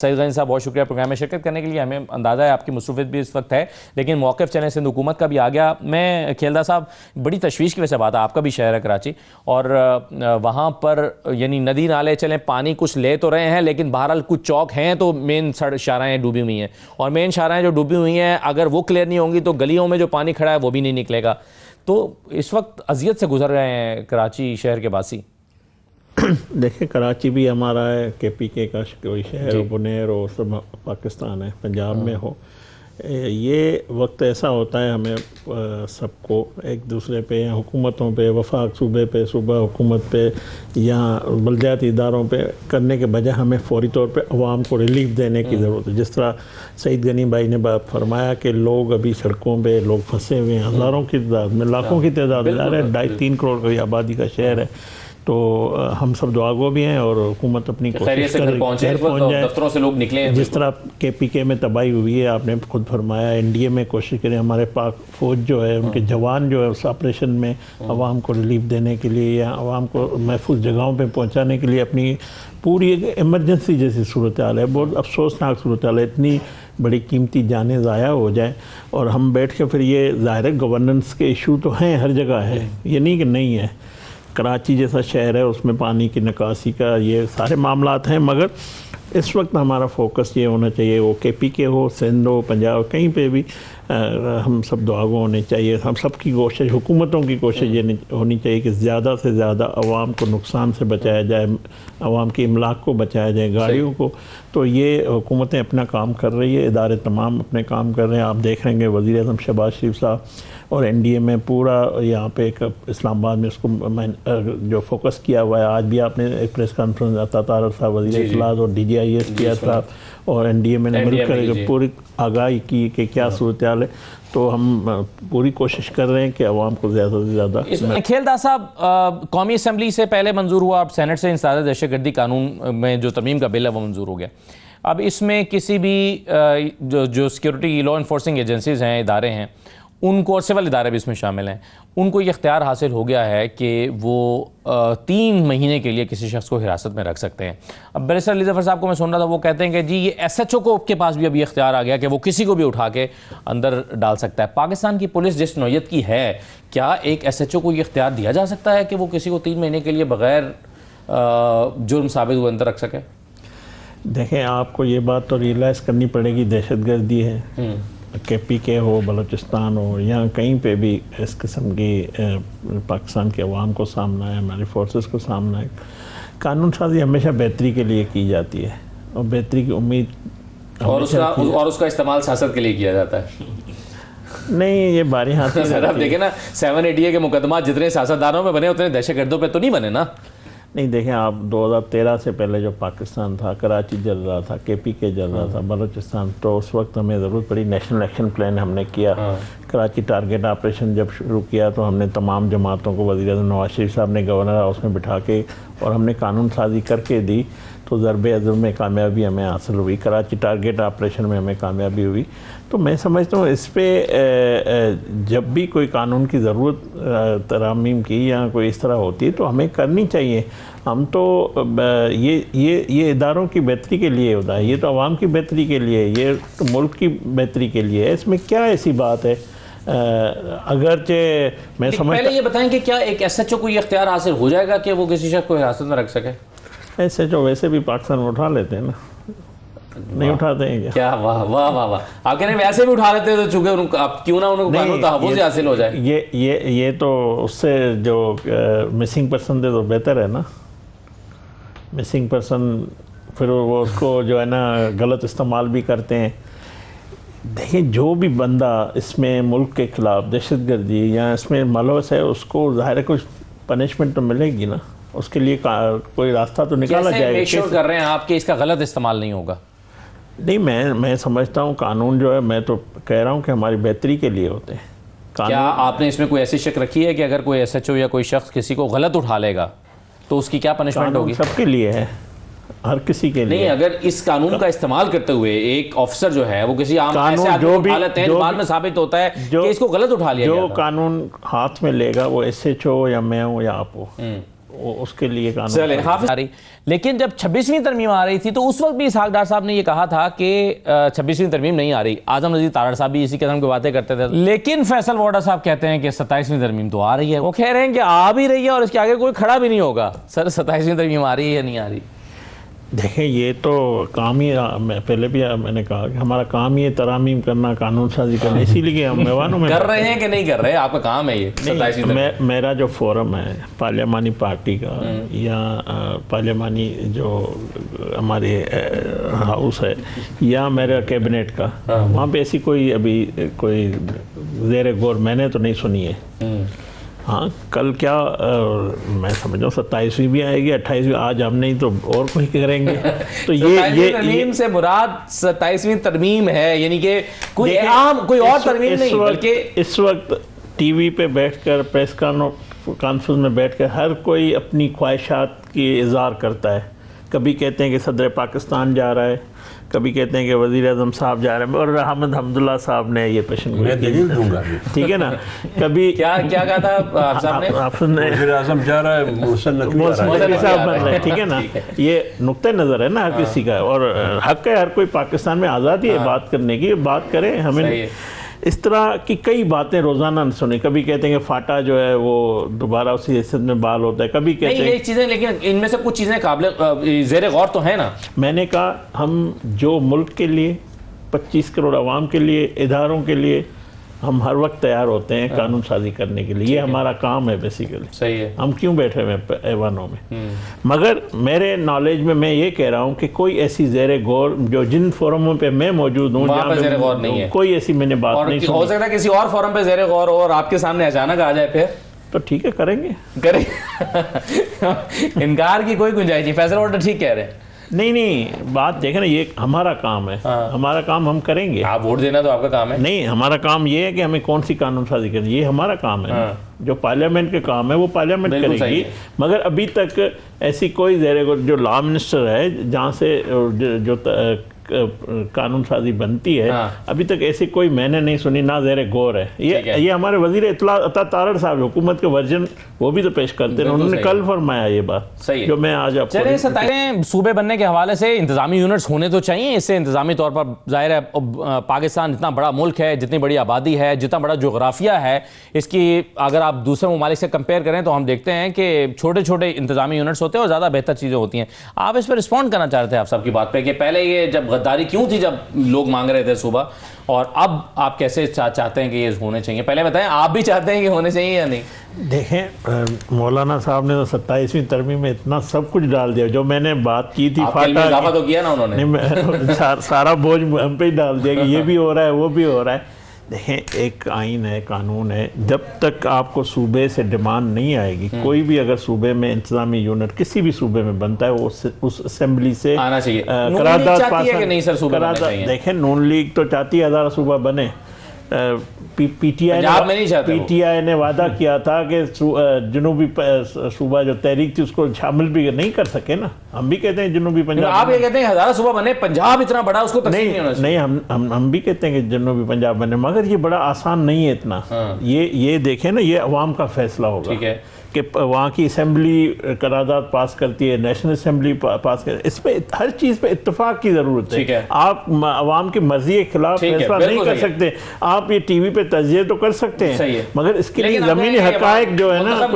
سعید غنی صاحب بہت شکریہ پروگرام میں شرکت کرنے کے لیے. ہمیں اندازہ ہے آپ کی مصروفیت بھی اس وقت ہے، لیکن موقف چلیں سندھ حکومت کا بھی آ گیا. میں کھیلدہ صاحب بڑی تشویش کی وجہ سے بات ہے، آپ کا بھی شہر ہے کراچی، اور وہاں پر یعنی ندی نالے چلیں پانی کچھ لے تو رہے ہیں، لیکن بہرحال کچھ چوک ہیں تو مین شاہراہیں ڈوبی ہوئی ہیں، اور مین شاہراہیں جو ڈوبی ہوئی ہیں اگر وہ کلیئر نہیں ہوں گی تو گلیوں میں جو پانی کھڑا ہے وہ بھی نہیں نکلے گا. تو اس وقت اذیت سے گزر رہے ہیں کراچی شہر کے باسی. دیکھیں کراچی بھی ہمارا ہے، کے پی کے کا کوئی شہر ہو، بنیر ہو، سب پاکستان ہے، پنجاب میں ہو. یہ وقت ایسا ہوتا ہے ہمیں سب کو ایک دوسرے پہ یا حکومتوں پہ، وفاق صوبے پہ، صوبہ حکومت پہ یا بلدیاتی اداروں پہ کرنے کے بجائے ہمیں فوری طور پہ عوام کو ریلیف دینے کی ضرورت ہے. جس طرح سعید غنی بھائی نے بات فرمایا کہ لوگ ابھی سڑکوں پہ لوگ پھنسے ہوئے ہیں، ہزاروں کی تعداد میں، لاکھوں کی تعداد میں، 2.5-3 کروڑ کی آبادی کا شہر ہے. تو ہم سب دعاگو بھی ہیں اور حکومت اپنی کوشش کرے پہنچ جائے. دفتروں سے لوگ نکلے ہیں. جس طرح کے پی کے میں تباہی ہوئی ہے، آپ نے خود فرمایا، این ڈی اے میں کوشش کریں، ہمارے پاک فوج جو ہے ان کے جوان جو ہے اس آپریشن میں عوام کو ریلیف دینے کے لیے یا عوام کو محفوظ جگہوں پہ پہنچانے کے لیے اپنی پوری ایک ایمرجنسی جیسی صورتحال ہے. بہت افسوسناک صورتحال ہے، اتنی بڑی قیمتی جانیں ضائع ہو جائیں اور ہم بیٹھ کے پھر یہ ظاہر ہے گورننس کے ایشو تو ہیں، ہر جگہ ہے، یہ نہیں کہ نہیں ہے. کراچی جیسا شہر ہے اس میں پانی کی نکاسی کا یہ سارے معاملات ہیں، مگر اس وقت ہمارا فوکس یہ ہونا چاہیے، وہ کے پی کے ہو، سندھ ہو، پنجاب، کہیں پہ بھی ہم سب دعاگو ہونے چاہیے. ہم سب کی کوشش، حکومتوں کی کوشش یہ ہونی چاہیے کہ زیادہ سے زیادہ عوام کو نقصان سے بچایا جائے، عوام کی املاک کو بچایا جائے، گاڑیوں کو. تو یہ حکومتیں اپنا کام کر رہی ہے، ادارے تمام اپنے کام کر رہے ہیں. آپ دیکھ رہے ہیں کہ وزیر اعظم شہباز شریف صاحب اور این ڈی اے میں پورا یہاں پہ ایک اسلام آباد میں اس کو جو فوکس کیا ہوا ہے. آج بھی آپ نے ایک پریس کانفرنس عطا طارق صاحب وزیر اطلاعات اور ڈی جی آئی ایس کیا تھا، اور این ڈی اے میں نے مل کر پوری آگاہی کی کہ کیا صورتحال ہے. تو ہم پوری کوشش کر رہے ہیں کہ عوام کو زیادہ سے زیادہ. کھیلدہ صاحب، قومی اسمبلی سے پہلے منظور ہوا، اب سینٹ سے انسداد دہشت گردی قانون میں جو ترمیم کا بل ہے وہ منظور ہو گیا. اب اس میں کسی بھی جو سیکیورٹی لا انفورسنگ ایجنسیز ہیں، ادارے ہیں، ان کو، اور سول ادارے بھی اس میں شامل ہیں، ان کو یہ اختیار حاصل ہو گیا ہے کہ وہ 3 مہینے کے لیے کسی شخص کو حراست میں رکھ سکتے ہیں. اب بیرسٹر علی ظفر صاحب کو میں سن رہا تھا، وہ کہتے ہیں کہ جی یہ ایس ایچ او کو کے پاس بھی ابھی اختیار آ گیا کہ وہ کسی کو بھی اٹھا کے اندر ڈال سکتا ہے. پاکستان کی پولیس جس نوعیت کی ہے، کیا ایک ایس ایچ او کو یہ اختیار دیا جا سکتا ہے کہ وہ کسی کو 3 مہینے کے لیے بغیر جرم ثابت ہوئے اندر رکھ سکے؟ دیکھیں، آپ کو یہ بات تو ریئلائز کرنی پڑے گی، دہشت گردی ہے، کے پی کے ہو، بلوچستان ہو، یا کہیں پہ بھی اس قسم کی پاکستان کے عوام کو سامنا ہے، ہماری فورسز کو سامنا ہے. قانون سازی ہمیشہ بہتری کے لیے کی جاتی ہے اور بہتری کی امید، اور اس کا استعمال سیاست کے لیے کیا جاتا ہے. نہیں، یہ باری ہاتھ سر آپ دیکھیں نا، 780 کے مقدمات جتنے سیاستدانوں پہ بنے اتنے دہشت گردوں پہ تو نہیں بنے نا. نہیں، دیکھیں آپ 2013 سے پہلے جو پاکستان تھا، کراچی جل رہا تھا، کے پی کے جل رہا تھا، بلوچستان، تو اس وقت ہمیں ضرورت پڑی نیشنل ایکشن پلان ہم نے کیا. کراچی ٹارگٹ آپریشن جب شروع کیا تو ہم نے تمام جماعتوں کو، وزیر اعظم نواز شریف صاحب نے گورنر ہاؤس میں بٹھا کے اور ہم نے قانون سازی کر کے دی، تو ضرب عضب میں کامیابی ہمیں حاصل ہوئی. کراچی ٹارگٹ آپریشن میں ہمیں کامیابی ہوئی. تو میں سمجھتا ہوں اس پہ جب بھی کوئی قانون کی ضرورت ترامیم کی یا کوئی اس طرح ہوتی ہے تو ہمیں کرنی چاہیے. ہم تو یہ اداروں کی بہتری کے لیے ہوتا ہے، یہ تو عوام کی بہتری کے لیے، یہ تو ملک کی بہتری کے لیے ہے. اس میں کیا ایسی بات ہے؟ اگرچہ میں سمجھتا، پہلے یہ بتائیں کہ کیا ایک ایس ایچ او کو یہ اختیار حاصل ہو جائے گا کہ وہ کسی شخص کو حراست میں رکھ سکے؟ ایسے جو ویسے بھی پاکستان میں اٹھا لیتے ہیں نا، نہیں اٹھاتے ہیں کیا؟ واہ واہ واہ واہ، آپ کہنے ویسے بھی اٹھا لیتے ہیں تو چونکہ آپ کیوں نہ ان کو قانون تحفظ حاصل ہو جائے. یہ تو اس سے جو مسنگ پرسن ہے تو بہتر ہے نا. مسنگ پرسن پھر وہ اس کو جو ہے نا غلط استعمال بھی کرتے ہیں. دیکھیں، جو بھی بندہ اس میں ملک کے خلاف دہشت گردی یا اس میں ملوث ہے، اس کو ظاہر ہے کچھ پنشمنٹ تو ملے گی نا، اس کے لیے کوئی راستہ تو نکالا جائے گا. کیسے میک شور کر رہے ہیں آپ کہ اس کا غلط استعمال نہیں ہوگا؟ نہیں، میں سمجھتا ہوں قانون جو ہے، میں تو کہہ رہا ہوں کہ ہماری بہتری کے لیے ہوتے ہیں. کیا آپ نے اس میں کوئی ایسی شک رکھی ہے کہ اگر کوئی ایس ایچ او یا کوئی شخص کسی کو غلط اٹھا لے گا تو اس کی کیا پنشمنٹ ہوگی؟ سب کے لیے ہے، ہر کسی کے لیے. نہیں، اگر اس قانون کا استعمال کرتے ہوئے ایک آفسر جو ہے وہ کسی عام ایسے آدمی کو اٹھا لیتے ہیں جو بعد میں ثابت ہوتا ہے کہ اس کو غلط اٹھا لیا گیا، جو قانون ہاتھ میں لے گا، وہ ایس ایچ او یا میں ہوں یا آپ ہو، اس کے لیے قانون چلے حافظ آ رہی. لیکن جب 26ویں ترمیم آ رہی تھی تو اس وقت بھی اسحاق ڈار صاحب نے یہ کہا تھا کہ 26ویں ترمیم نہیں آ رہی. اعظم نذیر تارڑ صاحب بھی اسی قسم کی باتیں کرتے تھے. لیکن فیصل ووہرا صاحب کہتے ہیں کہ 27ویں ترمیم تو آ رہی ہے. وہ کہہ رہے ہیں کہ آ بھی رہی ہے اور اس کے آگے کوئی کھڑا بھی نہیں ہوگا. سر 27ویں ترمیم آ رہی ہے یا نہیں آ رہی؟ دیکھیں یہ تو کام ہی پہلے بھی میں نے کہا کہ ہمارا کام ہی ہے ترامیم کرنا، قانون سازی کرنا، اسی لیے ہم ایوانوں میں کر رہے ہیں کہ نہیں کر رہے؟ آپ کا کام ہے یہ 27ویں ترمیم. میرا جو فورم ہے پارلیمانی پارٹی کا یا پارلیمانی جو ہمارے ہاؤس ہے یا میرا کیبنٹ کا، وہاں پہ ایسی کوئی ابھی کوئی زیر غور میں نے تو نہیں سنی ہے. ہاں کل کیا میں سمجھ رہا ہوں 27ویں بھی آئے گی، 28ویں آج ہم نہیں تو اور کوئی کریں گے. تو یہ ترمیم سے مراد 27ویں ترمیم ہے، یعنی کہ کوئی عام کوئی اور ترمیم نہیں بلکہ اس وقت ٹی وی پہ بیٹھ کر پریس کانفرنس میں بیٹھ کر ہر کوئی اپنی خواہشات کی اظہار کرتا ہے. کبھی کہتے ہیں کہ صدر پاکستان جا رہا ہے، کبھی کہتے ہیں کہ وزیر اعظم صاحب جا رہے ہیں، اور احمد حمداللہ صاحب نے یہ پیشن گوئی دلیل دوں گا. ٹھیک ہے نا. کبھی کیا کہا تھا صاحب نے؟ وزیر اعظم جا رہا ہے، محسن نقوی آ رہا ہے. موسیقی صاحب بن رہے ہیں. ٹھیک ہے نا. یہ نقطہ نظر ہے نا ہر کسی کا، اور حق ہے ہر کوئی پاکستان میں آزادی ہے بات کرنے کی، بات کریں. ہمیں اس طرح کی کئی باتیں روزانہ نہ سنیں. کبھی کہتے ہیں کہ فاٹا جو ہے وہ دوبارہ اسی حیثیت میں بحال ہوتا ہے، کبھی کہتے ہیں یہ چیزیں، لیکن ان میں سے کچھ چیزیں قابل زیر غور تو ہیں نا. میں نے کہا ہم جو ملک کے لیے 25 کروڑ عوام کے لیے، اداروں کے لیے ہم ہر وقت تیار ہوتے ہیں قانون سازی کرنے کے لیے. یہ ہمارا کام ہے بیسیکلی. صحیح ہے. ہم کیوں بیٹھے ہوئے ہیں ایوانوں میں؟ مگر میرے نالج میں یہ کہہ رہا ہوں کہ کوئی ایسی زیر غور جو جن فورموں پہ میں موجود ہوں وہاں پہ زیر غور نہیں ہے، کوئی ایسی میں نے بات نہیں سنی. ہو سکتا ہے کسی اور فورم پہ زیر غور ہو اور آپ کے سامنے اچانک آ جائے، پھر تو ٹھیک ہے کریں گے. کریں. انکار کی کوئی گنجائش نہیں. فیصل ووہرا ٹھیک کہہ رہے ہیں. نہیں بات دیکھیں نا، یہ ہمارا کام ہے، ہمارا کام ہم کریں گے. آپ ووٹ دینا تو آپ کا کام ہے. نہیں، ہمارا کام یہ ہے کہ ہمیں کون سی قانون سازی کرنی، یہ ہمارا کام ہے. جو پارلیمنٹ کے کام ہے وہ پارلیمنٹ کرے گی. مگر ابھی تک ایسی کوئی زیر غور جو لا منسٹر ہے جہاں سے جو قانون سازی بنتی ہے، ابھی تک ایسی کوئی میں نے نہیں سنی، نہ زیر غور ہے. یہ ہمارے وزیر اطلاع عطا تارڑ صاحب حکومت کے ورژن وہ بھی تو پیش کرتے ہیں. انہوں نے کل فرمایا یہ بات جو میں آج آپ چلیں. صوبے بننے کے حوالے سے انتظامی یونٹس ہونے تو چاہیے. اس سے انتظامی طور پر ظاہر ہے پاکستان اتنا بڑا ملک ہے، جتنی بڑی آبادی ہے، جتنا بڑا جغرافیہ ہے، اس کی اگر آپ دوسرے ممالک سے کمپیئر کریں تو ہم دیکھتے ہیں کہ چھوٹے چھوٹے انتظامی یونٹس ہوتے ہیں اور زیادہ بہتر چیزیں ہوتی ہیں. آپ اس پہ رسپونڈ کرنا چاہ رہے تھے آپ سب کی بات پہ کہ پہلے یہ جب غداری کیوں تھی جب لوگ مانگ رہے تھے صوبہ، اور اب آپ کیسے چاہتے ہیں کہ یہ ہونے چاہیے؟ پہلے بتائیں آپ بھی چاہتے ہیں کہ ہونے چاہیے یا نہیں؟ دیکھیں مولانا صاحب نے تو 27ویں ترمیم میں اتنا سب کچھ ڈال دیا. جو میں نے بات کی تھی فاٹا اضافہ تو کیا نا انہوں نے، سارا بوجھ ہم پہ ہی ڈال دیا کہ یہ بھی ہو رہا ہے وہ بھی ہو رہا ہے. دیکھیں ایک آئین ہے، قانون ہے. جب تک آپ کو صوبے سے ڈیمانڈ نہیں آئے گی، کوئی بھی اگر صوبے میں انتظامی یونٹ کسی بھی صوبے میں بنتا ہے وہ اس اسمبلی سے آنا چاہیے. قرارداد پاس ہے کہ نہیں سر صوبے بننے چاہیے؟ دیکھیں نون لیگ تو چاہتی ہے 1000 صوبہ بنے. پی ٹی آئی نے وعدہ کیا تھا کہ جنوبی صوبہ جو تحریک تھی اس کو شامل بھی نہیں کر سکے نا. ہم بھی کہتے ہیں جنوبی پنجاب، آپ یہ کہتے ہیں 1000 صوبہ بنے، پنجاب اتنا بڑا اس کو تقسیم نہیں ہونا چاہیے. نہیں، ہم بھی کہتے ہیں کہ جنوبی پنجاب بنے، مگر یہ بڑا آسان نہیں ہے اتنا. یہ دیکھیں نا، یہ عوام کا فیصلہ ہوگا کہ وہاں کی اسمبلی قرارداد پاس کرتی ہے، نیشنل اسمبلی پاس کرتی ہے. اس پہ ہر چیز پہ اتفاق کی ضرورت ہے. آپ عوام کی مرضی کے خلاف فیصلہ نہیں کر سکتے. آپ یہ ٹی وی پہ تجزیے تو کر سکتے ہیں، مگر اس کے لیے زمینی حقائق جو ہے نا